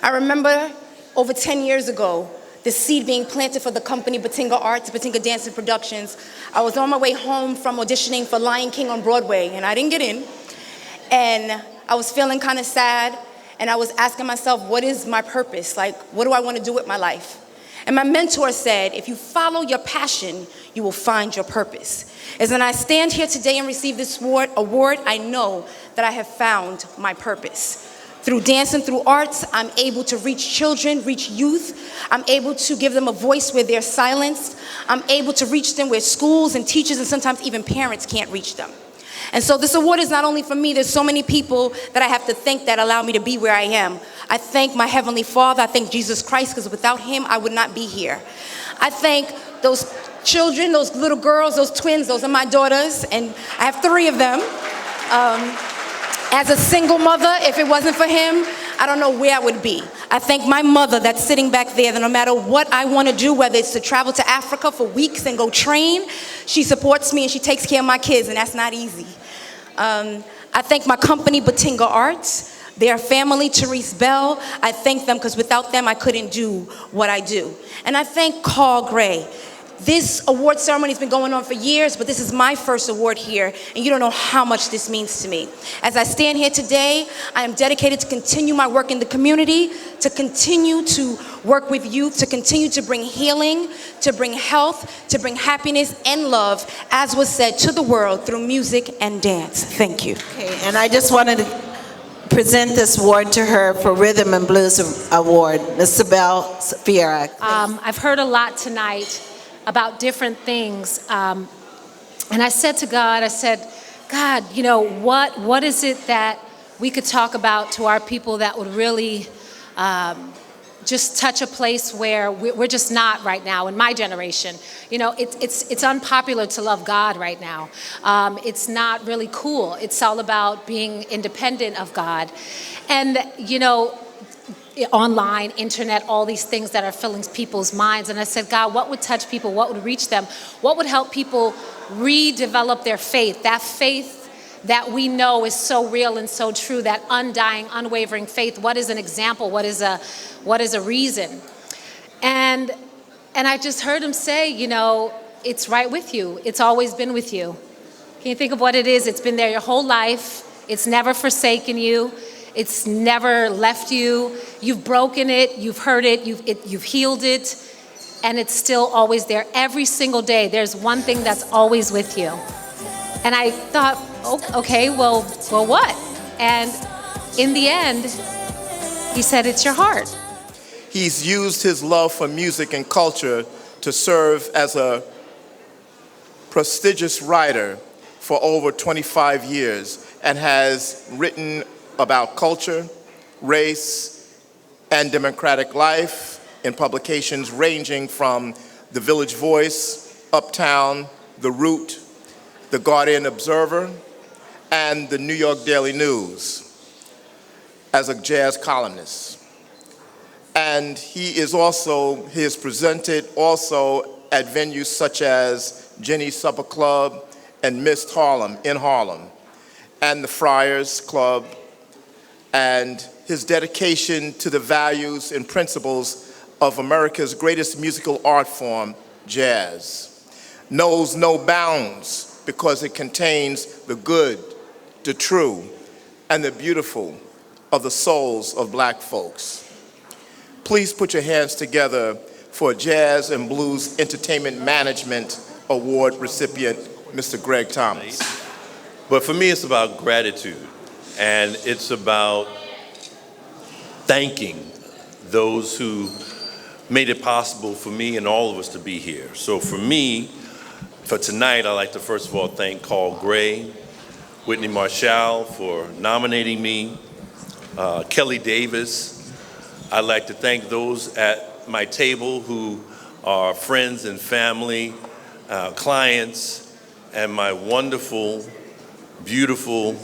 I remember over 10 years ago, the seed being planted for the company Batinga Arts, Batinga Dance and Productions. I was on my way home from auditioning for Lion King on Broadway, and I didn't get in. And I was feeling kind of sad, and I was asking myself, what is my purpose? Like, what do I want to do with my life? And my mentor said, if you follow your passion, you will find your purpose. As when I stand here today and receive this award, I know that I have found my purpose. Through dance and through arts, I'm able to reach children, reach youth. I'm able to give them a voice where they're silenced. I'm able to reach them where schools and teachers and sometimes even parents can't reach them. And so this award is not only for me, there's so many people that I have to thank that allow me to be where I am. I thank my Heavenly Father, I thank Jesus Christ, because without him, I would not be here. I thank those children, those little girls, those twins, those are my daughters, and I have 3 of them. As a single mother, if it wasn't for him, I don't know where I would be. I thank my mother that's sitting back there that no matter what I want to do, whether it's to travel to Africa for weeks and go train, she supports me and she takes care of my kids, and that's not easy. I thank my company, Batinga Arts, their family, Therese Bell. I thank them because without them, I couldn't do what I do. And I thank Carl Gray. This award ceremony has been going on for years, but this is my first award here, and you don't know how much this means to me. As I stand here today, I am dedicated to continue my work in the community, to continue to work with youth, to continue to bring healing, to bring health, to bring happiness and love, as was said, to the world through music and dance. Thank you. Okay, and I just wanted to present this award to her for Rhythm and Blues Award, Ms. Sibel Fiera. I've heard a lot tonight about different things. And I said to God, I said, God, what is it that we could talk about to our people that would really just touch a place where we're just not right now in my generation. It's unpopular to love God right now. It's not really cool. It's all about being independent of God. And, online, internet, all these things that are filling people's minds. And I said, God, what would touch people? What would reach them? What would help people redevelop their faith? That faith that we know is so real and so true, that undying, unwavering faith. What is an example? What is a reason? And I just heard him say, you know, it's right with you. It's always been with you. Can you think of what it is? It's been there your whole life. It's never forsaken you. It's never left you. You've broken it, you've hurt it, you've healed it, and it's still always there. Every single day, there's one thing that's always with you. And I thought, oh, okay, well, what? And in the end, he said, it's your heart. He's used his love for music and culture to serve as a prestigious writer for over 25 years and has written about culture, race, and democratic life in publications ranging from The Village Voice, Uptown, The Root, The Guardian Observer, and the New York Daily News as a jazz columnist. And he is presented also at venues such as Jenny's Supper Club and Mist Harlem in Harlem, and the Friars Club, and his dedication to the values and principles of America's greatest musical art form, jazz, knows no bounds because it contains the good, the true, and the beautiful of the souls of Black folks. Please put your hands together for Jazz and Blues Entertainment Management Award recipient, Mr. Greg Thomas. But for me, it's about gratitude, and it's about thanking those who made it possible for me and all of us to be here. So for me, for tonight, I'd like to first of all thank Carl Gray, Whitney Marshall for nominating me, Kelly Davis. I'd like to thank those at my table who are friends and family, clients, and my wonderful, beautiful,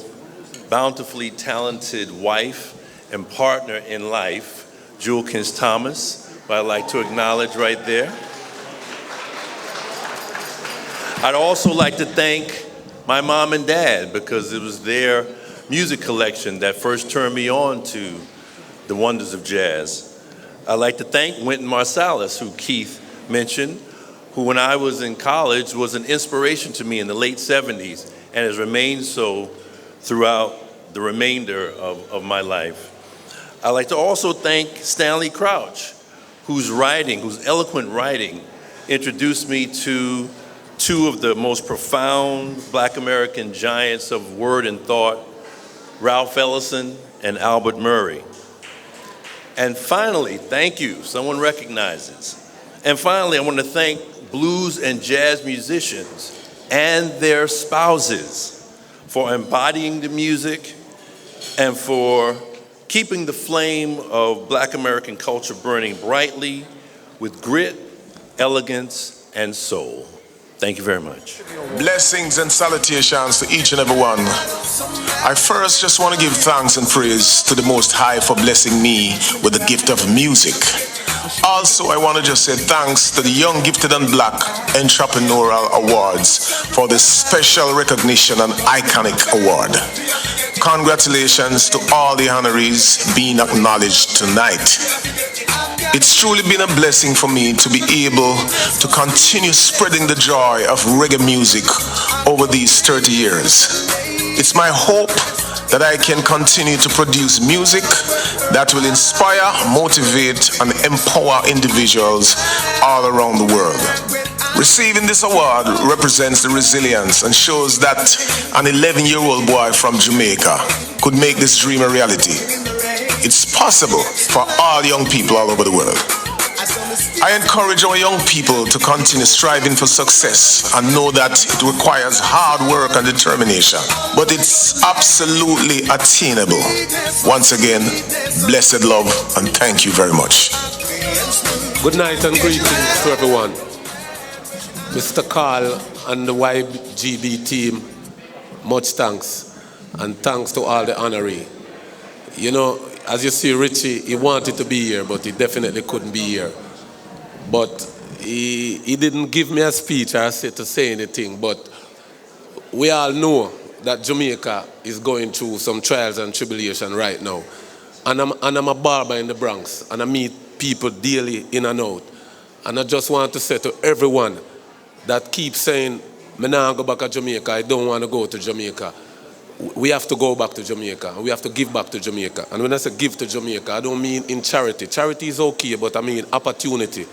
bountifully talented wife and partner in life, Jewel Kins Thomas, who I'd like to acknowledge right there. I'd also like to thank my mom and dad, because it was their music collection that first turned me on to the wonders of jazz. I'd like to thank Wynton Marsalis, who Keith mentioned, who when I was in college was an inspiration to me in the late 70s and has remained so throughout the remainder of my life. I'd like to also thank Stanley Crouch, whose eloquent writing introduced me to two of the most profound Black American giants of word and thought, Ralph Ellison and Albert Murray. And finally, thank you, someone recognizes. And finally, I want to thank blues and jazz musicians and their spouses for embodying the music and for keeping the flame of Black American culture burning brightly with grit, elegance, and soul. Thank you very much. Blessings and salutations to each and every one. I first just want to give thanks and praise to the Most High for blessing me with the gift of music. Also, I want to just say thanks to the Young, Gifted, and Black Entrepreneurial Awards for this special recognition and iconic award. Congratulations to all the honorees being acknowledged tonight. It's truly been a blessing for me to be able to continue spreading the joy of reggae music over these 30 years. It's my hope that I can continue to produce music that will inspire, motivate, and empower individuals all around the world. Receiving this award represents the resilience and shows that an 11-year-old boy from Jamaica could make this dream a reality. It's possible for all young people all over the world. I encourage our young people to continue striving for success and know that it requires hard work and determination, but it's absolutely attainable. Once again, blessed love and thank you very much. Good night and greetings to everyone. Mr. Carl and the YGB team, much thanks, and thanks to all the honoree. You know, as you see, Richie, he wanted to be here, but he definitely couldn't be here. But he didn't give me a speech or to say anything, but we all know that Jamaica is going through some trials and tribulation right now. And I'm a barber in the Bronx, and I meet people daily in and out. And I just want to say to everyone that keeps saying, "Me nah go back to Jamaica, I don't want to go to Jamaica." We have to go back to Jamaica, and we have to give back to Jamaica. And when I say give to Jamaica, I don't mean in charity. Charity is okay, but I mean opportunity.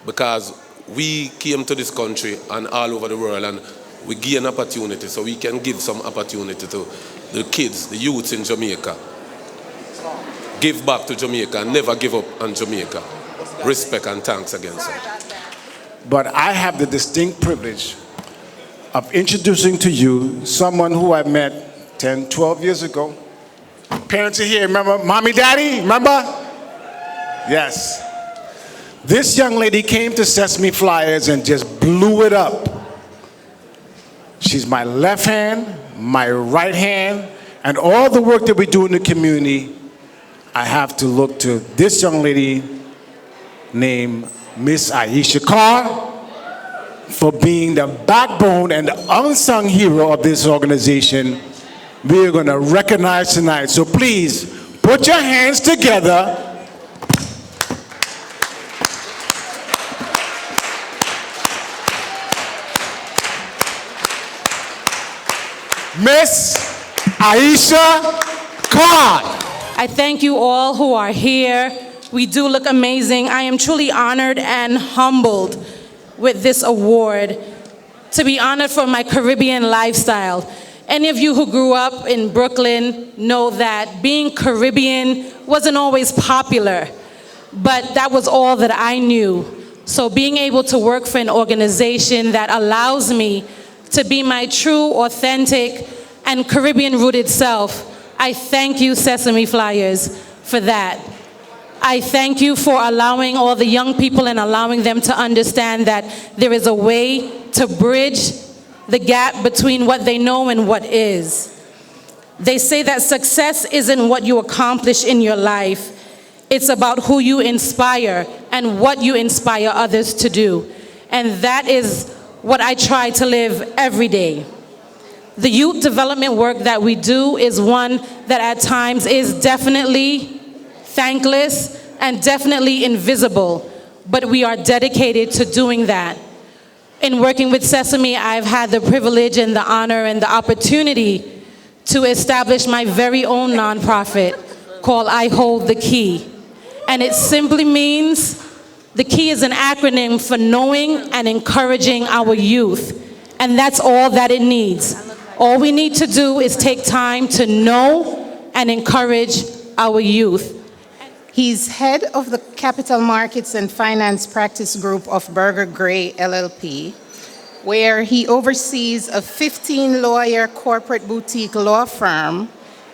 Because we came to this country and all over the world, and we gain opportunity, so we can give some opportunity to the kids, the youths in Jamaica. Give back to Jamaica and never give up on Jamaica. Respect and thanks again, sir. But I have the distinct privilege of introducing to you someone who I met 10, 12 years ago. Parents are here, remember? Mommy, daddy, remember? Yes. This young lady came to Sesame Flyers and just blew it up. She's my left hand, my right hand, and all the work that we do in the community, I have to look to this young lady named Miss Aisha Carr for being the backbone and the unsung hero of this organization. We are going to recognize tonight. So please, put your hands together. Miss Aisha Carr. I thank you all who are here. We do look amazing. I am truly honored and humbled with this award to be honored for my Caribbean lifestyle. Any of you who grew up in Brooklyn know that being Caribbean wasn't always popular, but that was all that I knew. So being able to work for an organization that allows me to be my true, authentic, and Caribbean-rooted self, I thank you, Sesame Flyers, for that. I thank you for allowing all the young people and allowing them to understand that there is a way to bridge the gap between what they know and what is. They say that success isn't what you accomplish in your life. It's about who you inspire and what you inspire others to do. And that is what I try to live every day. The youth development work that we do is one that at times is definitely thankless and definitely invisible, but we are dedicated to doing that. In working with Sesame, I've had the privilege and the honor and the opportunity to establish my very own nonprofit called I Hold the Key. And it simply means, the key is an acronym for knowing and encouraging our youth. And that's all that it needs. All we need to do is take time to know and encourage our youth. He's head of the Capital Markets and Finance Practice Group of Berger Gray LLP, where he oversees a 15-lawyer corporate boutique law firm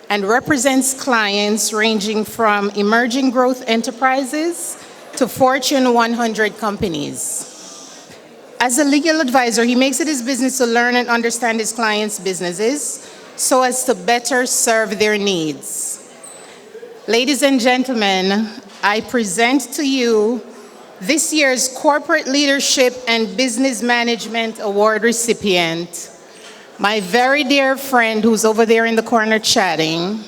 and represents clients ranging from emerging growth enterprises to Fortune 100 companies. As a legal advisor, he makes it his business to learn and understand his clients' businesses so as to better serve their needs. Ladies and gentlemen, I present to you this year's Corporate Leadership and Business Management Award recipient, my very dear friend who's over there in the corner chatting,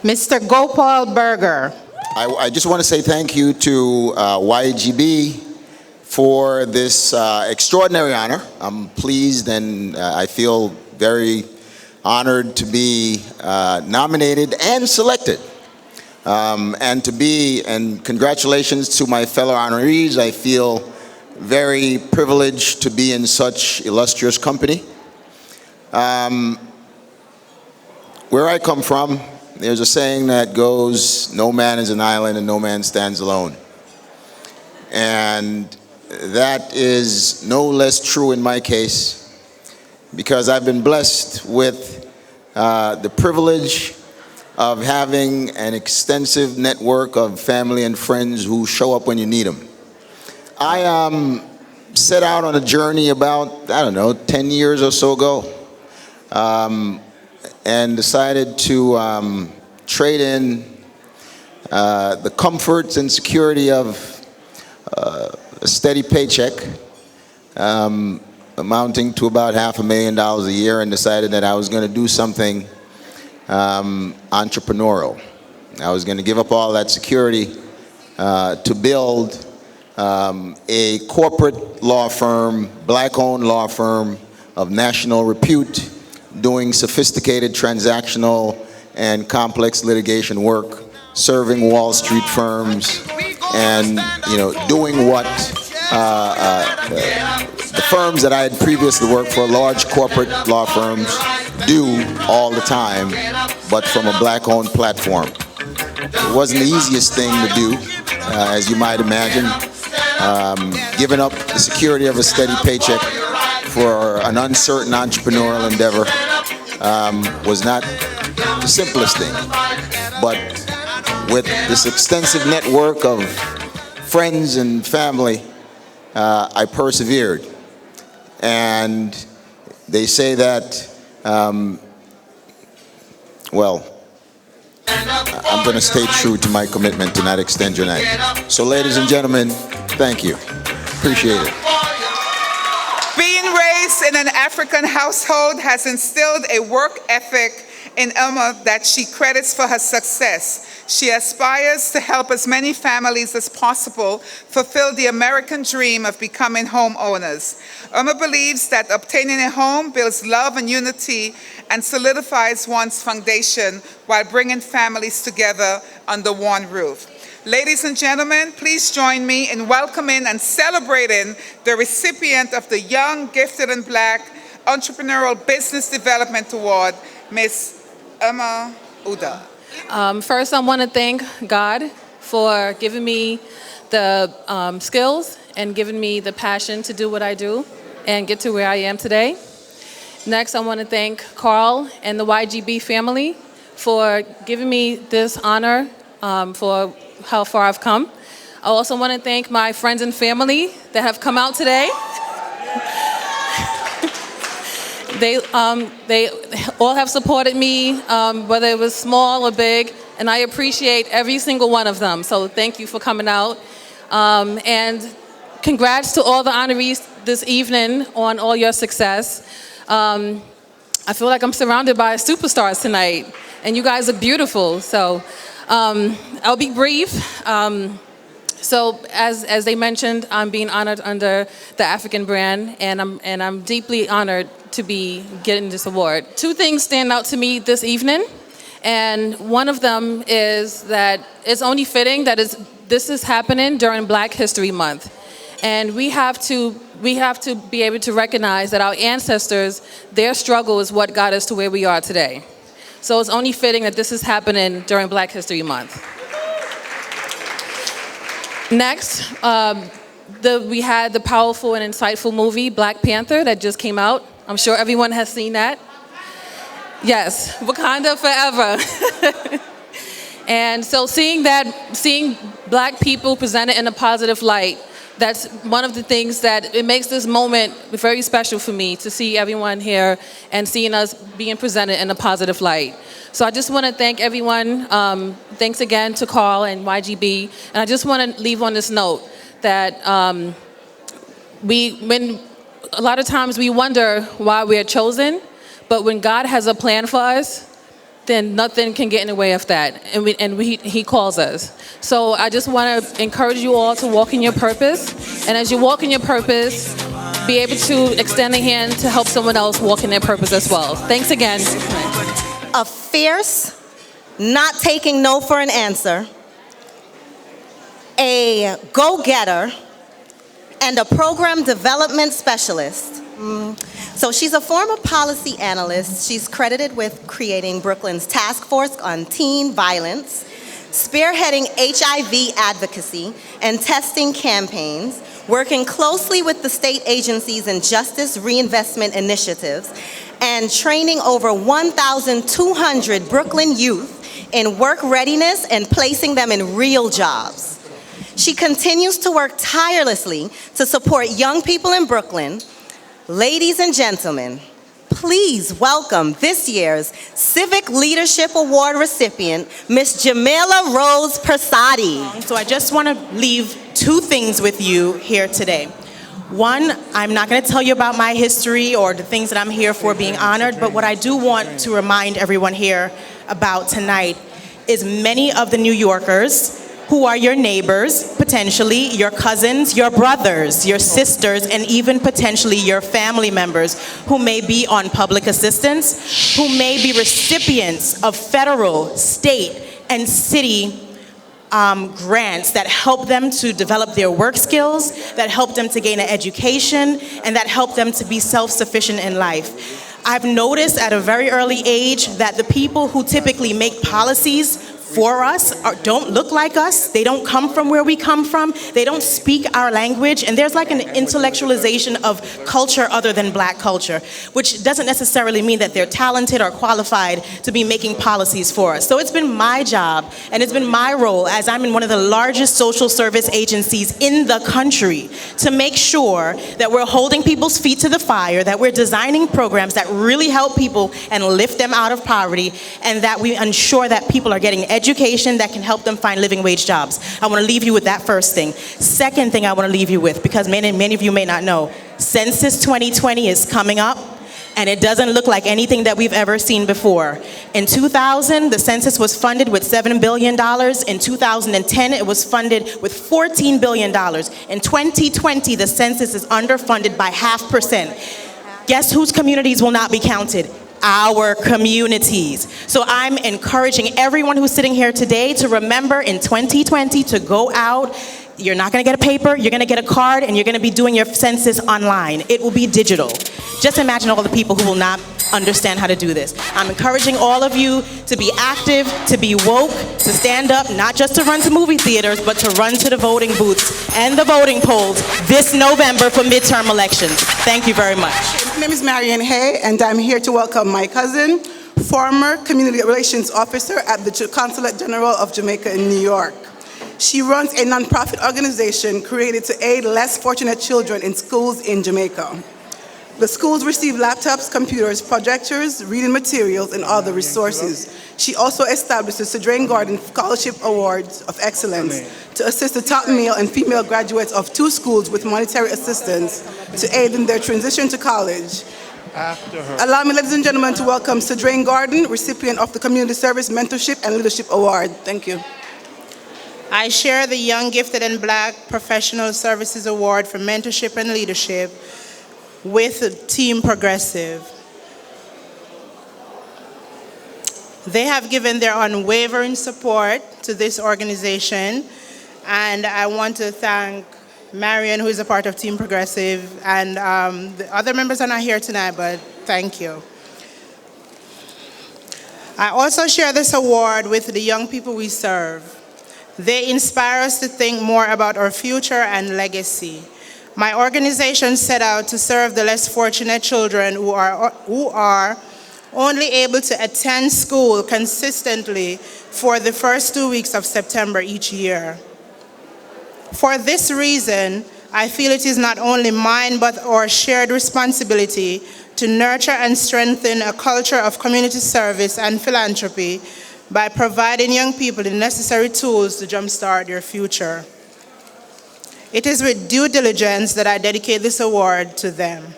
Mr. Gopal Berger. I just want to say thank you to YGB for this extraordinary honor. I'm pleased and I feel very honored to be nominated and selected. And congratulations to my fellow honorees. I feel very privileged to be in such illustrious company. Where I come from, there's a saying that goes, no man is an island and no man stands alone. And that is no less true in my case, because I've been blessed with the privilege of having an extensive network of family and friends who show up when you need them. I set out on a journey about, 10 years or so ago, and decided to trade in the comforts and security of a steady paycheck amounting to about $500,000 a year and decided that I was going to do something entrepreneurial. I was going to give up all that security to build a corporate law firm, black-owned law firm of national repute, doing sophisticated transactional and complex litigation work, serving Wall Street firms, and doing what the firms that I had previously worked for, large corporate law firms, do all the time, but from a black-owned platform. It wasn't the easiest thing to do, as you might imagine. Giving up the security of a steady paycheck for an uncertain entrepreneurial endeavor was not the simplest thing. But with this extensive network of friends and family, I persevered. And they say that, I'm going to stay true to my commitment to not extend your night. So ladies and gentlemen, thank you. Appreciate it. Being raised in an African household has instilled a work ethic in Elma that she credits for her success. She aspires to help as many families as possible fulfill the American dream of becoming homeowners. Irma believes that obtaining a home builds love and unity and solidifies one's foundation while bringing families together under one roof. Ladies and gentlemen, please join me in welcoming and celebrating the recipient of the Young, Gifted, and Black Entrepreneurial Business Development Award, Ms. Irma Uda. First, I want to thank God for giving me the skills and giving me the passion to do what I do and get to where I am today. Next, I want to thank Carl and the YGB family for giving me this honor for how far I've come. I also want to thank my friends and family that have come out today. They all have supported me, whether it was small or big, and I appreciate every single one of them. So thank you for coming out. And congrats to all the honorees this evening on all your success. I feel like I'm surrounded by superstars tonight, and you guys are beautiful. So I'll be brief. So as they mentioned, I'm being honored under the African brand, and I'm deeply honored to be getting this award. Two things stand out to me this evening, and one of them is that it's only fitting that this is happening during Black History Month, and we have to be able to recognize that our ancestors, their struggle is what got us to where we are today. So it's only fitting that this is happening during Black History Month. Next, we had the powerful and insightful movie Black Panther that just came out. I'm sure everyone has seen that. Yes, Wakanda forever. And so seeing Black people presented in a positive light, that's one of the things that it makes this moment very special for me, to see everyone here and seeing us being presented in a positive light. So I just want to thank everyone. Thanks again to Carl and YGB. And I just want to leave on this note that when a lot of times we wonder why we're chosen, but when God has a plan for us, then nothing can get in the way of that, and He calls us. So I just want to encourage you all to walk in your purpose, and as you walk in your purpose, be able to extend a hand to help someone else walk in their purpose as well. Thanks again. A fierce, not taking no for an answer, a go-getter, and a program development specialist. So she's a former policy analyst. She's credited with creating Brooklyn's task force on teen violence, spearheading HIV advocacy and testing campaigns, working closely with the state agencies and justice reinvestment initiatives, and training over 1,200 Brooklyn youth in work readiness and placing them in real jobs. She continues to work tirelessly to support young people in Brooklyn. Ladies and gentlemen, please welcome this year's Civic Leadership Award recipient, Ms. Jamila Rose Persadi. So I just want to leave two things with you here today. One, I'm not going to tell you about my history or the things that I'm here for being honored, but what I do want to remind everyone here about tonight is many of the New Yorkers who are your neighbors, potentially your cousins, your brothers, your sisters, and even potentially your family members who may be on public assistance, who may be recipients of federal, state, and city grants that help them to develop their work skills, that help them to gain an education, and that help them to be self-sufficient in life. I've noticed at a very early age that the people who typically make policies for us don't look like us. They don't come from where we come from. They don't speak our language. And there's like an intellectualization of culture other than Black culture, which doesn't necessarily mean that they're talented or qualified to be making policies for us. So it's been my job and it's been my role, as I'm in one of the largest social service agencies in the country, to make sure that we're holding people's feet to the fire, that we're designing programs that really help people and lift them out of poverty, and that we ensure that people are getting education that can help them find living wage jobs. I want to leave you with that first thing. Second thing I want to leave you with, because many of you may not know, Census 2020 is coming up, and it doesn't look like anything that we've ever seen before. In 2000, the census was funded with $7 billion. In 2010, it was funded with $14 billion. In 2020, the census is underfunded by 0.5%. Guess whose communities will not be counted? Our communities. So I'm encouraging everyone who's sitting here today to remember in 2020 to go out. You're not going to get a paper, you're going to get a card, and you're going to be doing your census online. It will be digital. Just imagine all the people who will not understand how to do this. I'm encouraging all of you to be active, to be woke, to stand up, not just to run to movie theaters, but to run to the voting booths and the voting polls this November for midterm elections. Thank you very much. My name is Marianne Hay, and I'm here to welcome my cousin, former Community Relations Officer at the Consulate General of Jamaica in New York. She runs a nonprofit organization created to aid less fortunate children in schools in Jamaica. The schools receive laptops, computers, projectors, reading materials, and other resources. She also established the Cedrane Gordon Scholarship Awards of Excellence to assist the top male and female graduates of 2 schools with monetary assistance to aid in their transition to college. Allow me, ladies and gentlemen, to welcome Cedrane Gordon, recipient of the Community Service Mentorship and Leadership Award. Thank you. I share the Young Gifted and Black Professional Services Award for Mentorship and Leadership with Team Progressive. They have given their unwavering support to this organization, and I want to thank Marion, who is a part of Team Progressive, and the other members are not here tonight, but thank you. I also share this award with the young people we serve. They inspire us to think more about our future and legacy. My organization set out to serve the less fortunate children who are only able to attend school consistently for the first 2 weeks of September each year. For this reason, I feel it is not only mine but our shared responsibility to nurture and strengthen a culture of community service and philanthropy by providing young people the necessary tools to jumpstart their future. It is with due diligence that I dedicate this award to them.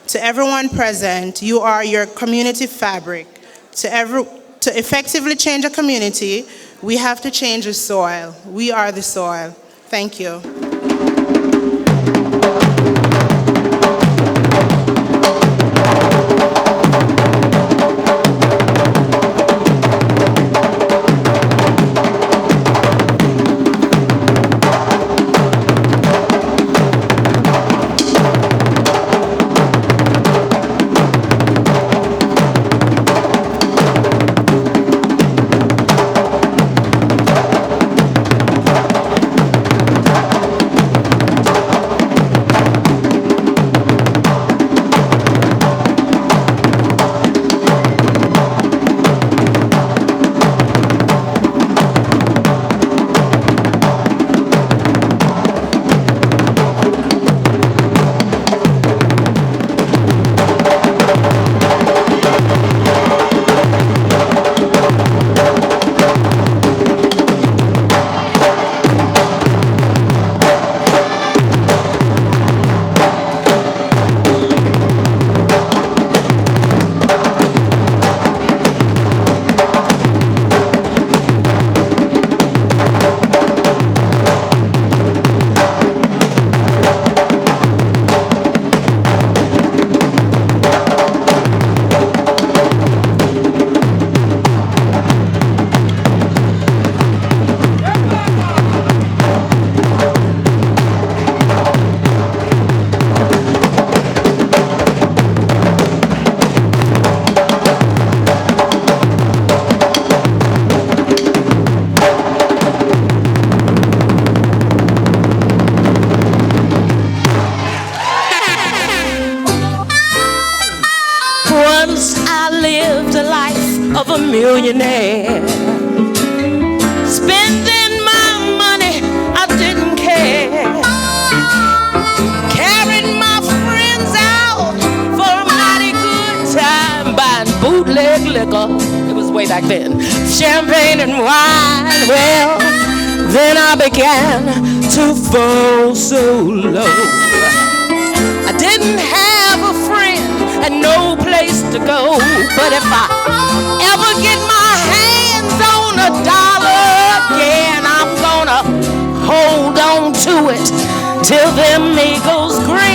To everyone present, you are your community fabric. To effectively change a community, we have to change the soil. We are the soil. Thank you. Once I lived a life of a millionaire, spending my money, I didn't care. Carried my friends out for a mighty good time, buying bootleg liquor. It was way back then. Champagne and wine. Well, then I began to fall so low. I didn't have a friend and no place to go. But if I ever get my hands on a dollar again, I'm gonna hold on to it till them eagles grin.